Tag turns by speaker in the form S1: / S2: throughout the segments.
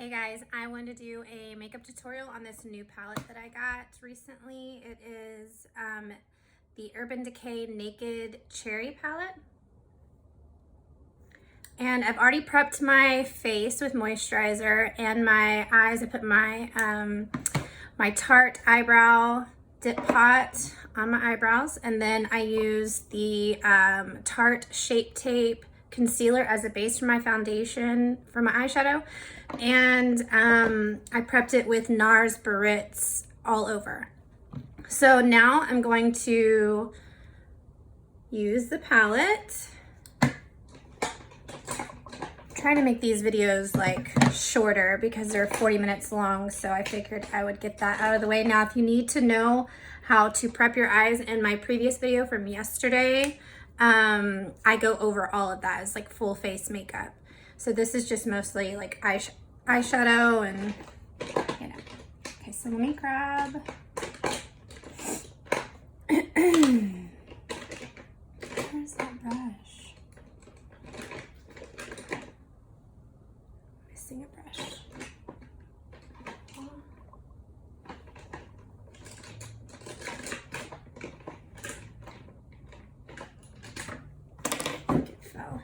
S1: Hey guys, I wanted to do a makeup tutorial on this new palette that I got recently. It is the Urban Decay Naked Cherry palette. And I've already prepped my face with moisturizer and my eyes. I put my, my Tarte eyebrow dip pot on my eyebrows. And then I use the Tarte Shape Tape concealer as a base for my foundation for my eyeshadow. And I prepped it with NARS Barrettes all over. So now I'm going to use the palette. Trying to make these videos like shorter because they're 40 minutes long, so I figured I would get that out of the way. Now, if you need to know how to prep your eyes, in my previous video from yesterday, I go over all of that as like full face makeup. So this is just mostly like eyeshadow and, you know. Okay, so let me grab. Where's that brush? Missing a brush. It fell.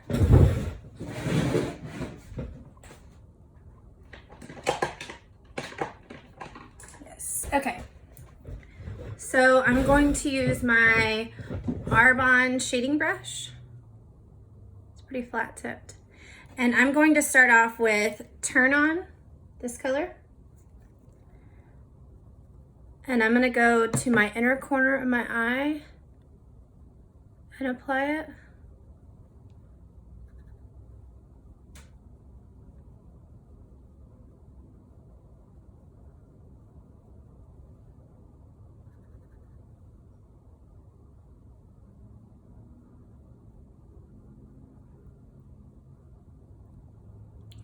S1: Yes, okay. So I'm going to use my Arbonne shading brush. It's pretty flat tipped. And I'm going to start off with Turn On, this color. And I'm gonna go to my inner corner of my eye and apply it.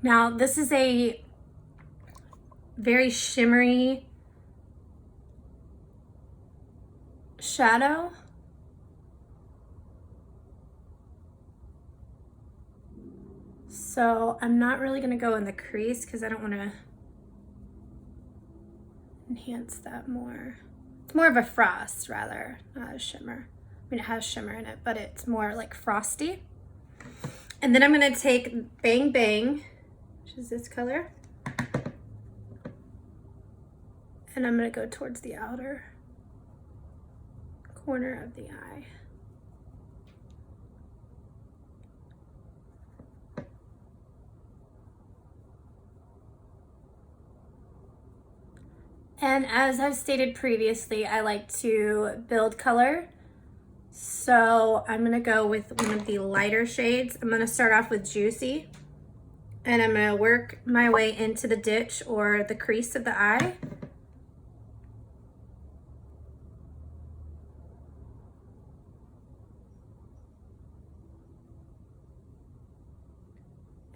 S1: Now, this is a very shimmery shadow. So I'm not really gonna go in the crease because I don't wanna enhance that more. It's more of a frost rather, not a shimmer. I mean, it has shimmer in it, but it's more like frosty. And then I'm gonna take Bang Bang, which is this color, and I'm gonna go towards the outer corner of the eye. And as I've stated previously, I like to build color. So I'm gonna go with one of the lighter shades. I'm gonna start off with Juicy, and I'm gonna work my way into the ditch or the crease of the eye.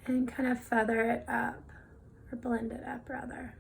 S1: And kind of feather it up, or blend it up rather.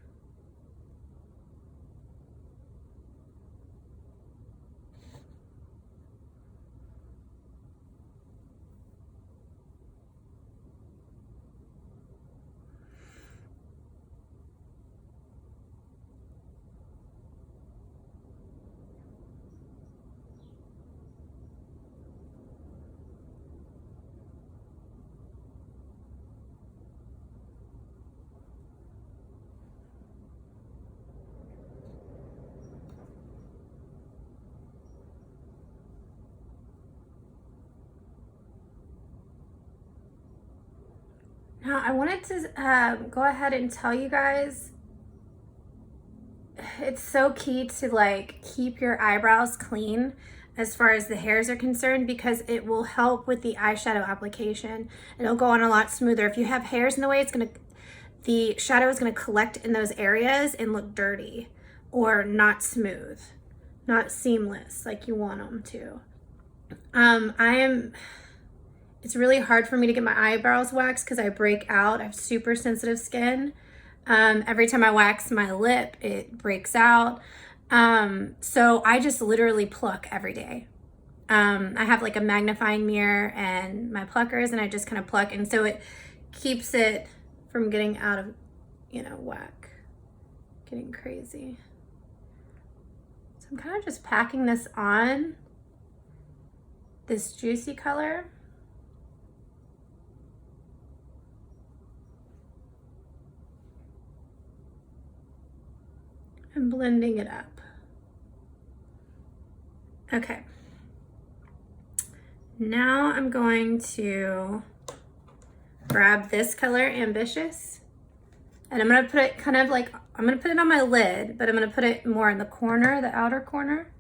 S1: Now, I wanted to go ahead and tell you guys, it's so key to like keep your eyebrows clean as far as the hairs are concerned, because it will help with the eyeshadow application. It'll go on a lot smoother. If you have hairs in the way, the shadow is gonna collect in those areas and look dirty or not smooth, not seamless like you want them to. It's really hard for me to get my eyebrows waxed because I break out. I have super sensitive skin. Every time I wax my lip, it breaks out. So I just literally pluck every day. I have like a magnifying mirror and my pluckers, and I just kind of pluck. And so it keeps it from getting out of you know, whack, getting crazy. So I'm kind of just packing this on, this juicy color. And blending it up. Okay. Now I'm going to grab this color, Ambitious, and I'm gonna put it kind of like, I'm gonna put it on my lid, but I'm gonna put it more in the corner, the outer corner.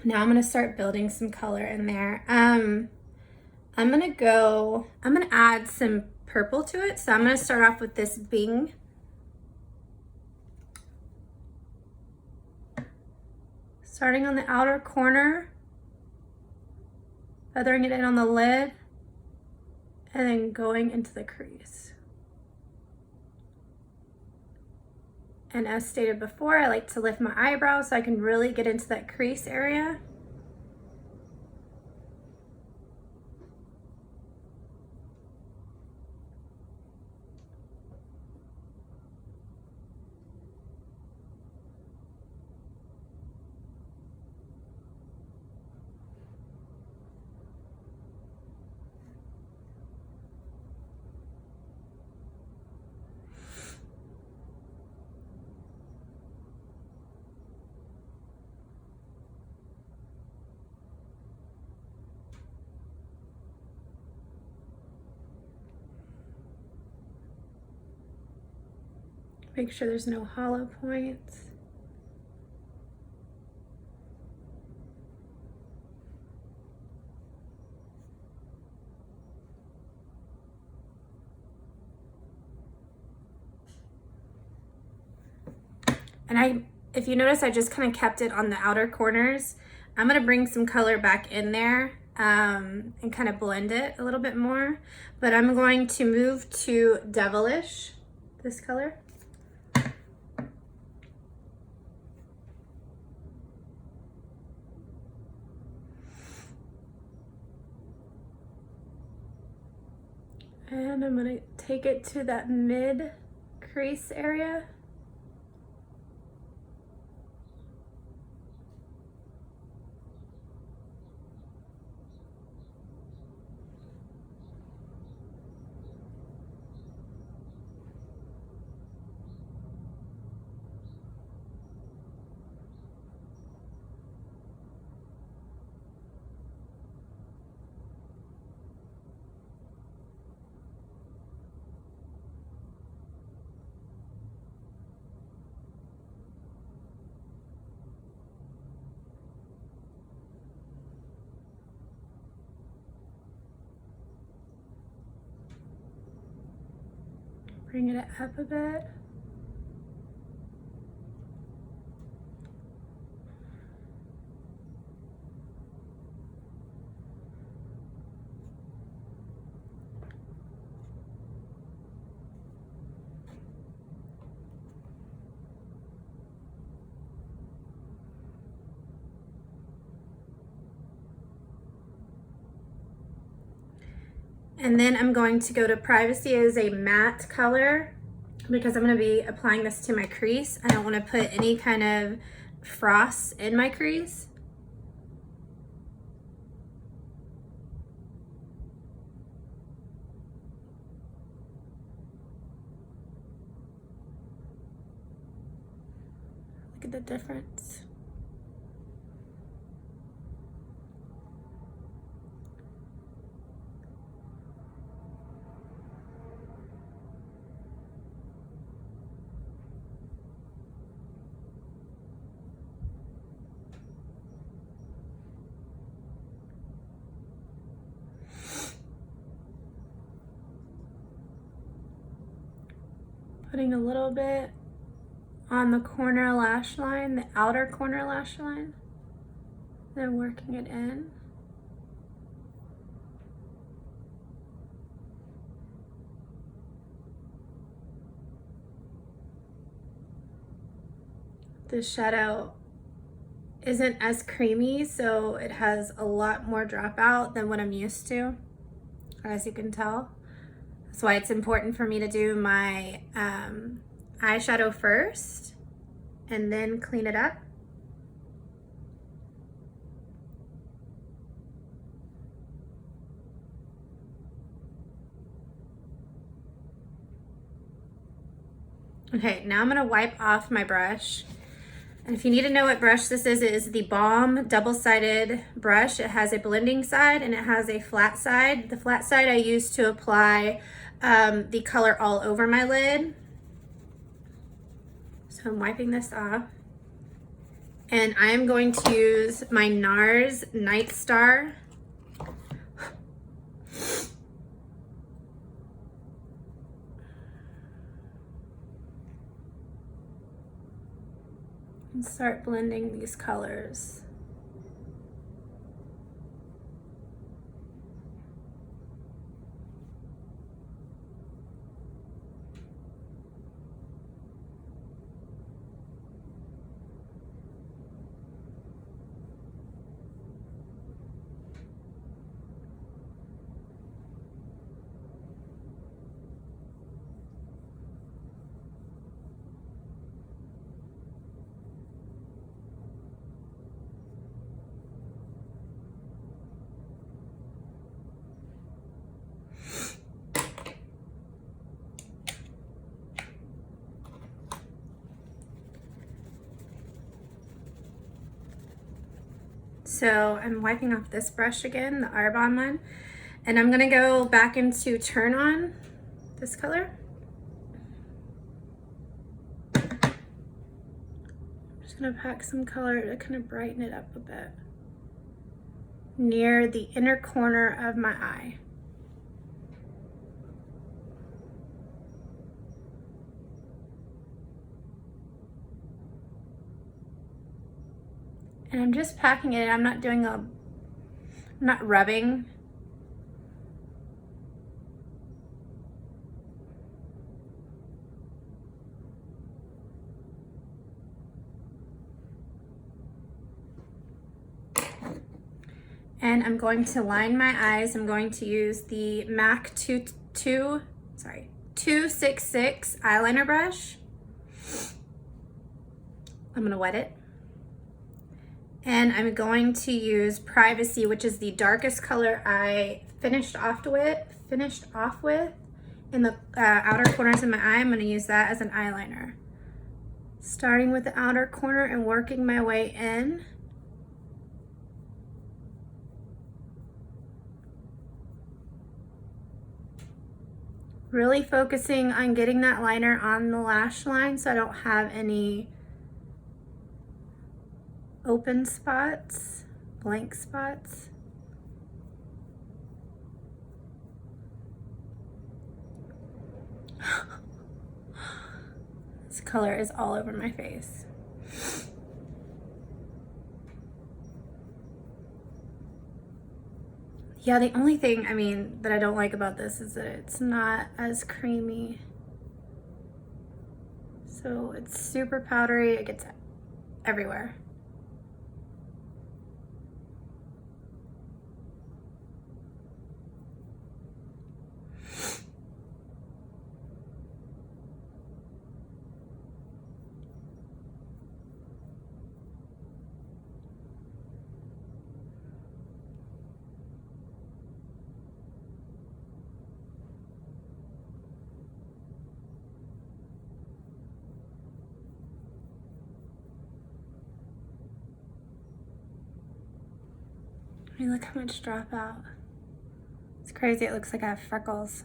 S1: Now I'm gonna start building some color in there. I'm gonna add some purple to it. So I'm gonna start off with this Bing. Starting on the outer corner, feathering it in on the lid, and then going into the crease. And as stated before, I like to lift my eyebrows so I can really get into that crease area. Make sure there's no hollow points. And if you notice, I just kind of kept it on the outer corners. I'm gonna bring some color back in there and kind of blend it a little bit more. But I'm going to move to Devilish, this color. And I'm gonna take it to that mid crease area. Bring it up a bit. And then I'm going to go to Privacy as a matte color because I'm going to be applying this to my crease. I don't want to put any kind of frost in my crease. Look at the difference. Putting a little bit on the corner lash line, the outer corner lash line, then working it in. The shadow isn't as creamy, so it has a lot more dropout than what I'm used to, as you can tell. That's why it's important for me to do my eyeshadow first and then clean it up. Okay, now I'm gonna wipe off my brush. And if you need to know what brush this is, it is the Balm double-sided brush. It has a blending side and it has a flat side. The flat side I use to apply the color all over my lid. So I'm wiping this off. And I am going to use my NARS Night Star. And start blending these colors. So I'm wiping off this brush again, the Arbonne one, and I'm gonna go back into Turn On, this color. I'm just gonna pack some color to kind of brighten it up a bit near the inner corner of my eye. And I'm just packing it. I'm not rubbing. And I'm going to line my eyes. I'm going to use the MAC 266 eyeliner brush. I'm gonna wet it. And I'm going to use Privacy, which is the darkest color I finished off with in the outer corners of my eye. I'm gonna use that as an eyeliner. Starting with the outer corner and working my way in. Really focusing on getting that liner on the lash line so I don't have any open spots, blank spots. This color is all over my face. Yeah, the only thing, that I don't like about this is that it's not as creamy. So it's super powdery, it gets everywhere. Look how much dropout. It's crazy, it looks like I have freckles.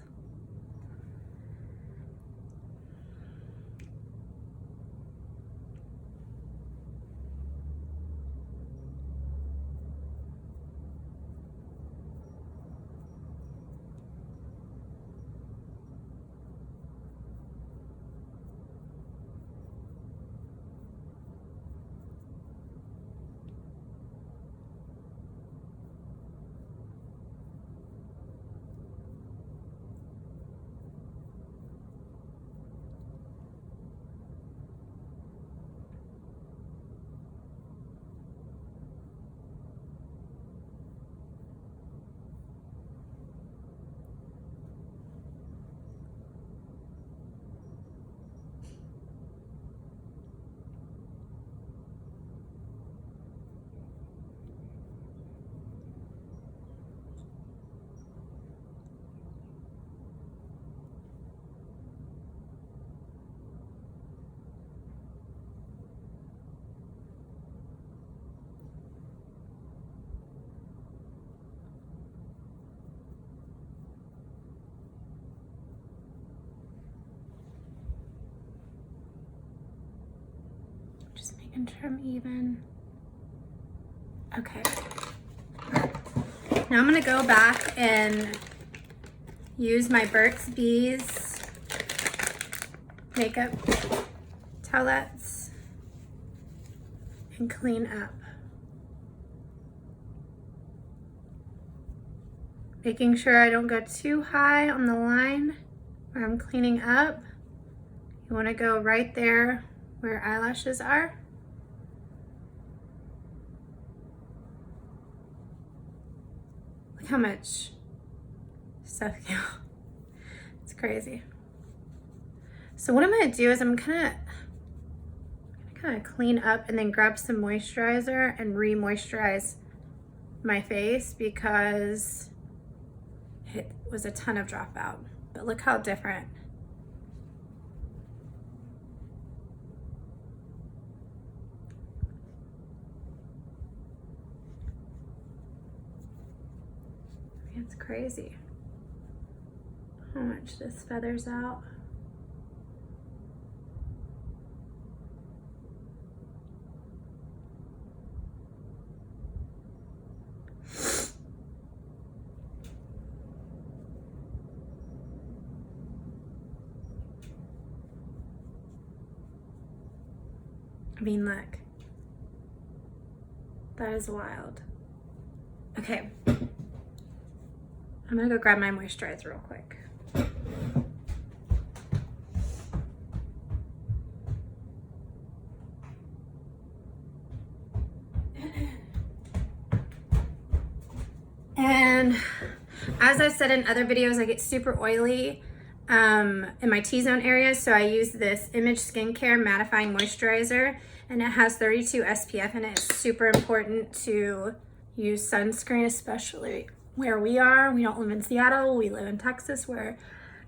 S1: Making sure I'm even. Okay. Now I'm gonna go back and use my Burt's Bees makeup towelettes and clean up. Making sure I don't go too high on the line where I'm cleaning up. You wanna go right there where eyelashes are. Look how much stuff, it's crazy. So what I'm gonna do is I'm gonna clean up and then grab some moisturizer and re-moisturize my face because it was a ton of dropout. But look how different. It's crazy how much this feathers out. I mean, look. That is wild. Okay. I'm gonna go grab my moisturizer real quick. And as I've said in other videos, I get super oily in my T-zone area, so I use this Image Skincare Mattifying Moisturizer, and it has 32 SPF, and it's super important to use sunscreen, especially where we are. We don't live in Seattle, we live in Texas, where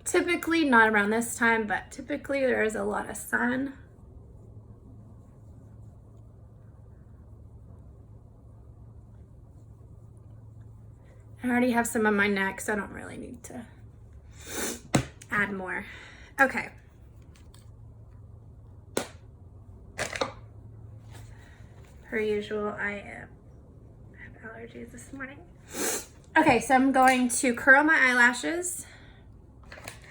S1: typically, not around this time, but typically there is a lot of sun. I already have some on my neck, so I don't really need to add more. Okay. Per usual, I have allergies this morning. Okay, so I'm going to curl my eyelashes,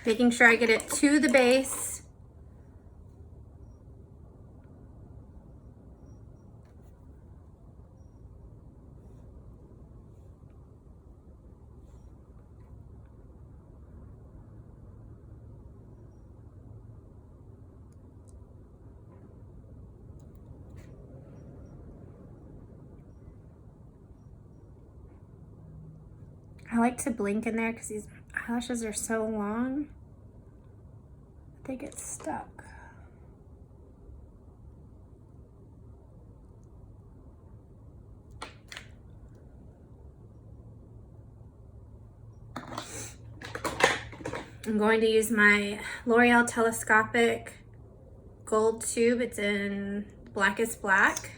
S1: making sure I get it to the base. I like to blink in there because these eyelashes are so long, they get stuck. I'm going to use my L'Oreal Telescopic Gold Tube. It's in Blackest Black.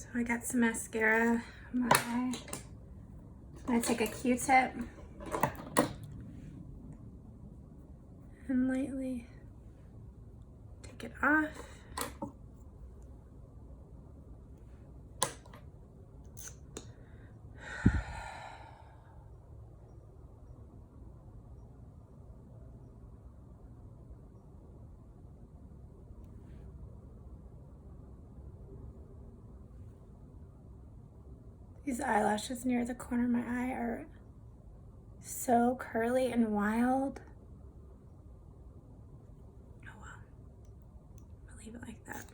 S1: So I got some mascara on my eye. I'm gonna take a Q-tip and lightly take it off. These eyelashes near the corner of my eye are so curly and wild. Oh well, I'll leave it like that.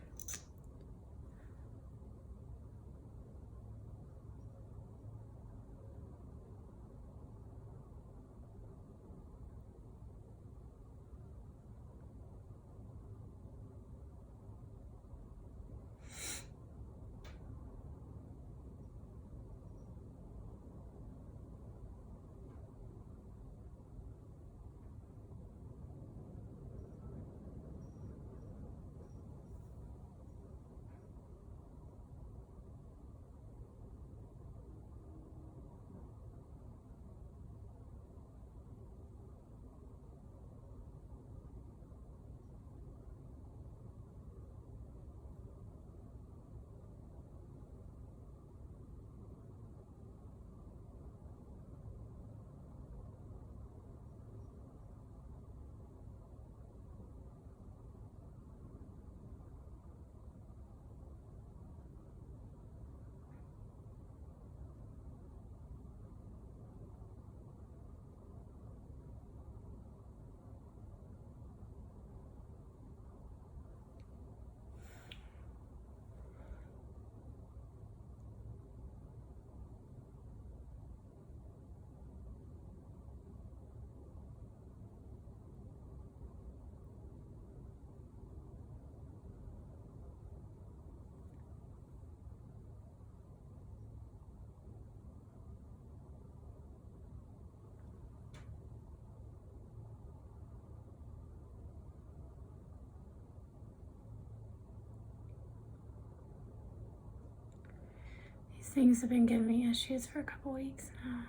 S1: These things have been giving me issues for a couple weeks now.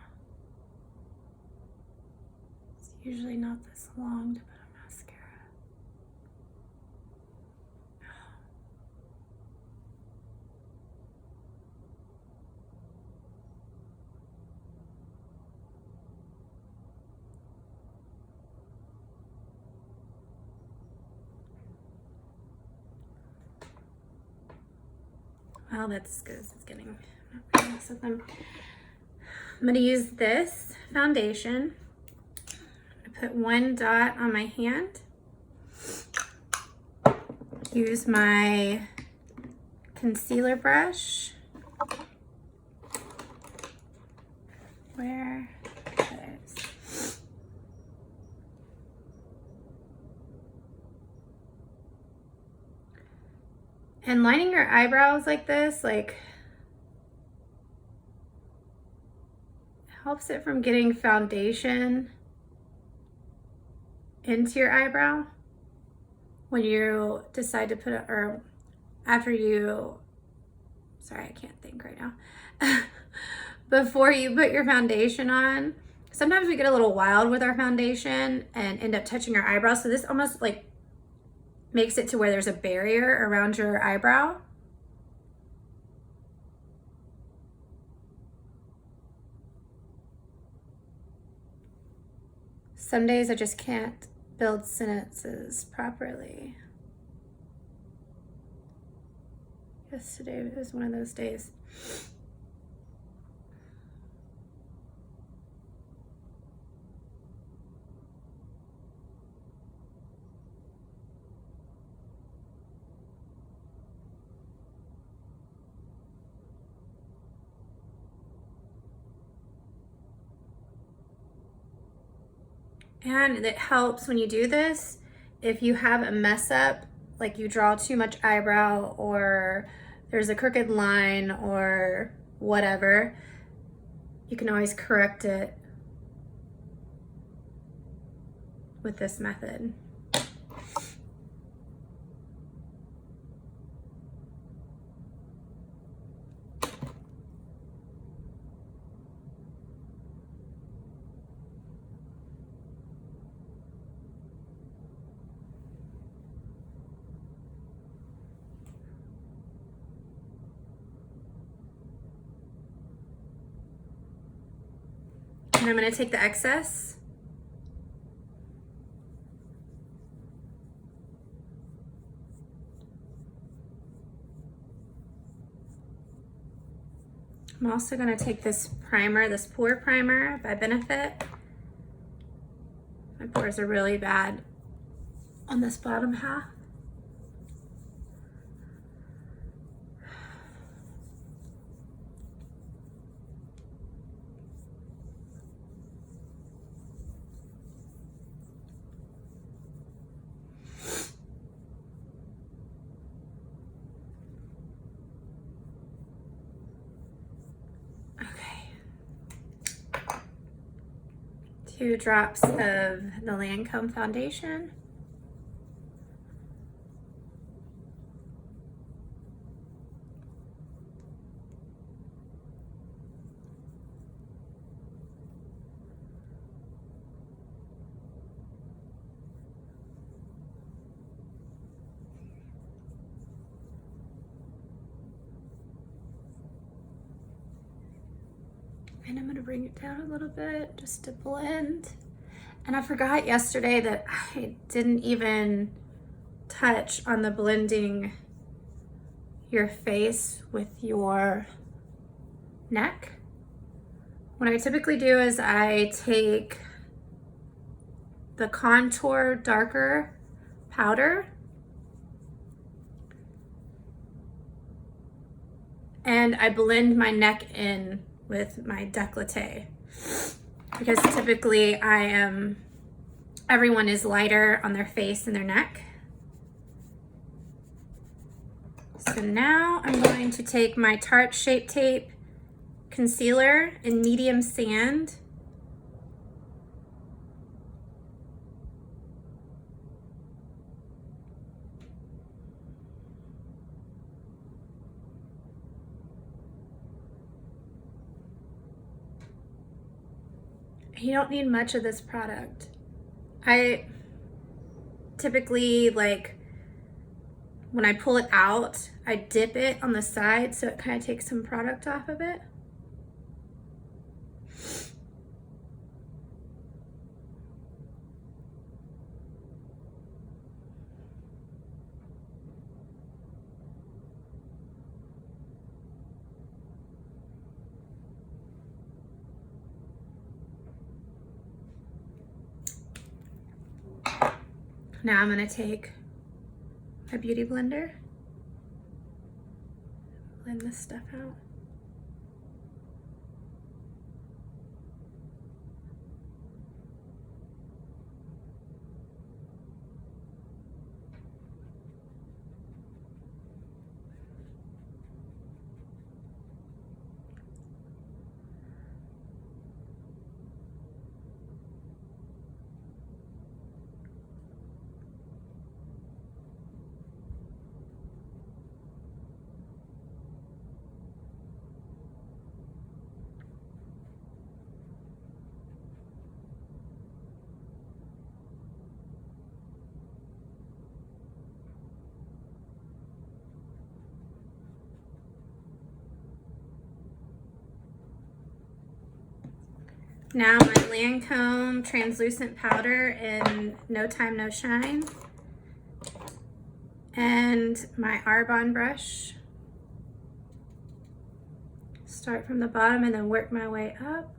S1: It's usually not this long to put on mascara. Well, that's as good as it's getting. I'm not gonna mess with them. I'm gonna use this foundation. I'm gonna put one dot on my hand. Use my concealer brush. Where is and lining your eyebrows like this, like, helps it from getting foundation into your eyebrow when you decide to put it, or after you, sorry, I can't think right now. Before you put your foundation on, sometimes we get a little wild with our foundation and end up touching our eyebrows. So this almost like makes it to where there's a barrier around your eyebrow. Some days I just can't build sentences properly. Yesterday was one of those days. And it helps when you do this, if you have a mess up, like you draw too much eyebrow or there's a crooked line or whatever, you can always correct it with this method. And I'm going to take the excess. I'm also going to take this primer, this pore primer by Benefit. My pores are really bad on this bottom half. Okay. 2 drops of the Lancome foundation. And I'm going to bring it down a little bit just to blend. And I forgot yesterday that I didn't even touch on the blending your face with your neck. What I typically do is I take the Contour Darker powder and I blend my neck in with my décolleté, because typically everyone is lighter on their face and their neck. So now I'm going to take my Tarte Shape Tape concealer in medium sand. You don't need much of this product. I typically, like, when I pull it out, I dip it on the side so it kind of takes some product off of it. Now I'm going to take my beauty blender, blend this stuff out. Now my Lancome translucent powder in No Time No Shine, and my Arbonne brush. Start from the bottom and then work my way up.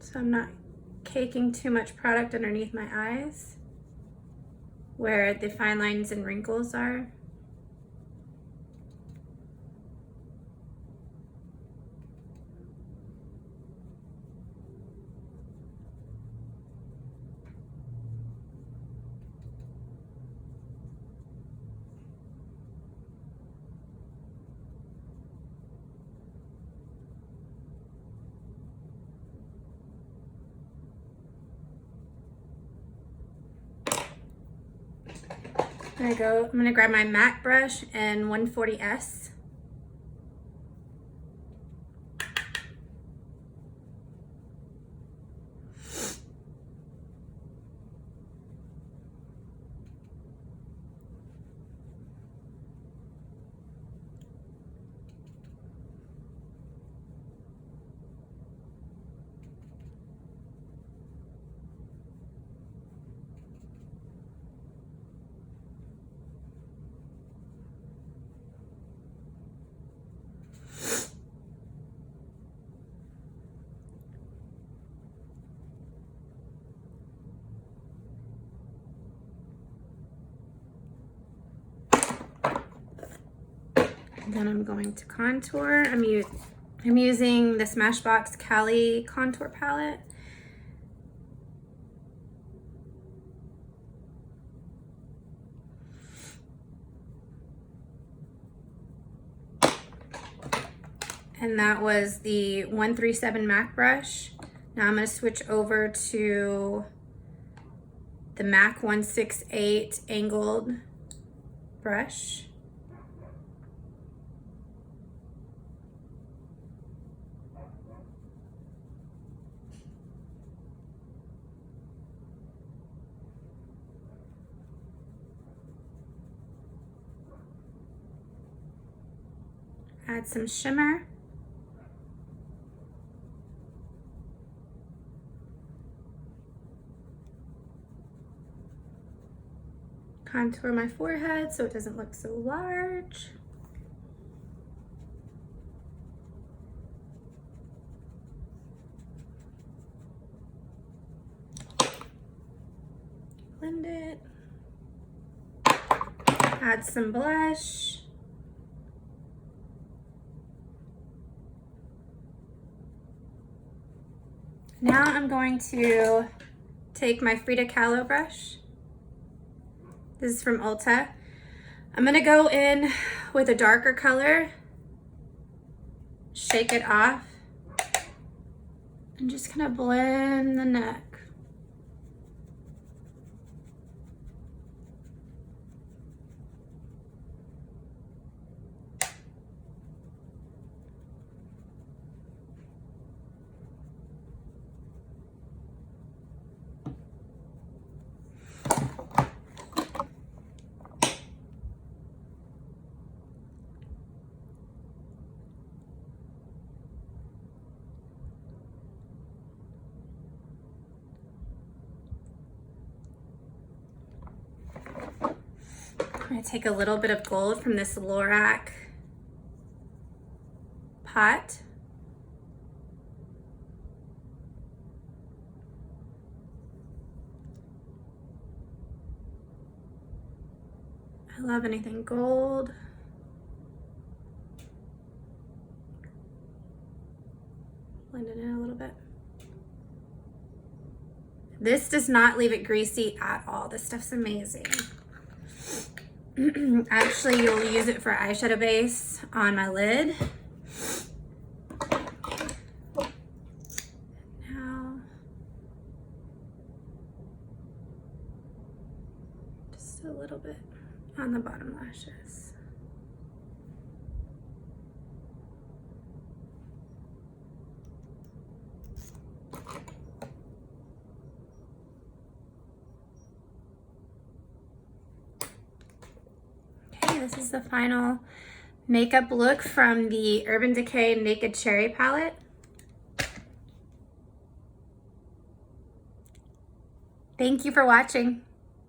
S1: So I'm not caking too much product underneath my eyes where the fine lines and wrinkles are. I'm gonna grab my MAC brush and 140S. Then I'm going to contour. I'm using the Smashbox Cali contour palette. And that was the 137 MAC brush. Now I'm going to switch over to the MAC 168 angled brush. Add some shimmer. Contour my forehead so it doesn't look so large. Blend it. Add some blush. Now I'm going to take my Frida Kahlo brush. This is from Ulta. I'm gonna go in with a darker color, shake it off, and just kind of blend the neck. I'm gonna take a little bit of gold from this Lorac pot. I love anything gold. Blend it in a little bit. This does not leave it greasy at all. This stuff's amazing. Actually, you'll use it for eyeshadow base on my lid. Now, just a little bit on the bottom lashes. This is the final makeup look from the Urban Decay Naked Cherry palette. Thank you for watching.